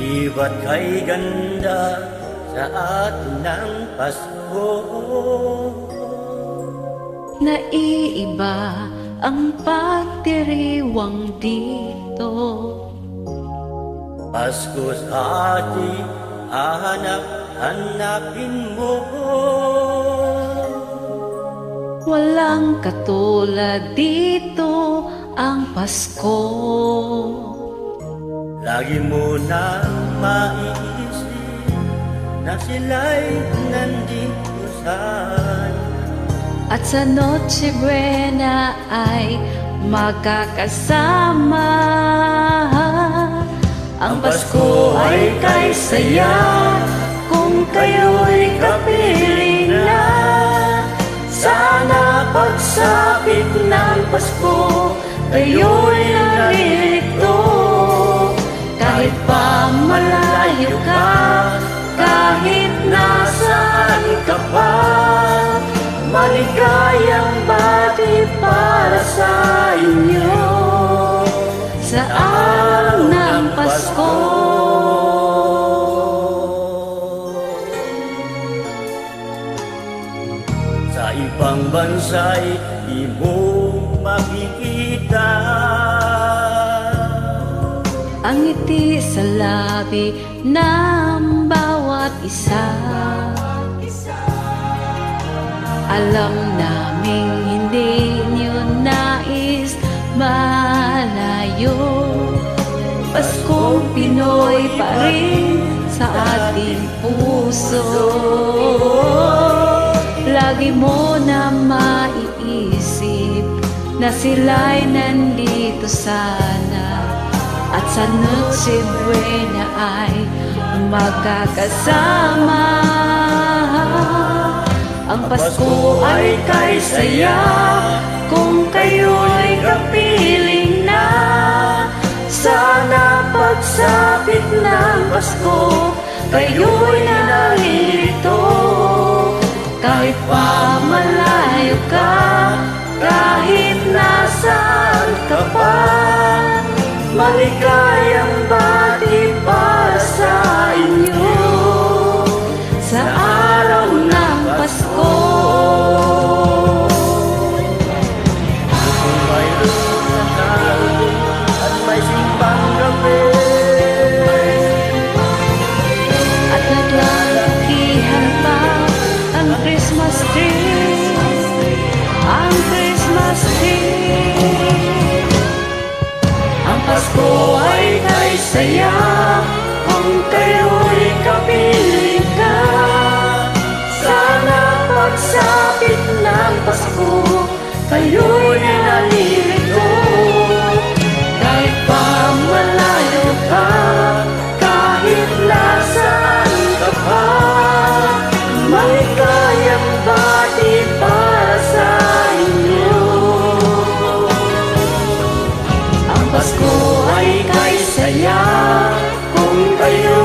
Iba't kay ganda sa atin ng Pasko. Naiiba ang pagdiriwang dito. Pasko sa atin, hanap-hanapin mo. Walang katulad dito ang Pasko. Lagi mo na maiisip na sila'y nandito sana. At sa Noche Buena ay magkakasama. Ang Pasko ay kay saya kung kayo'y kapiling na. Sana pagsapit ng Pasko, kayo'y naririto. Kahit pa malayo ka, kahit nasaan ka pa, maligayang bati para sa inyo Sa araw ng Pasko. Sa ibang bansa'y di mo makikita Ang ngiti sa labi ng bawat isa. Alam naming hindi nyo nais malayo. Paskong Pinoy pa rin sa ating puso. Lagi mo na maiisip na sila'y nandito sana. At sa Noche Buena ay magkakasama. Ang Pasko ay kay saya kung kayo'y kapiling na. Sana pagsapit ng Pasko, kayo'y naririto. Kahit pa malayo ka, kahit nasaan ka pa, maligayang bati para sa inyo sa araw ng Pasko. Kung mayroon na tao at may simbang gabi, At naglalakihan pa ang Christmas tree. Ang Christmas tree. ang Pasko ay kay saya kung kayo'y kapiling ka. Sana pagsapit ng Pasko, kayo'y naririto. Kahit pa malayo ka, kahit nasaan ka pa, maligayang bati para sa inyo. Ang Pasko ay kay saya kung kayo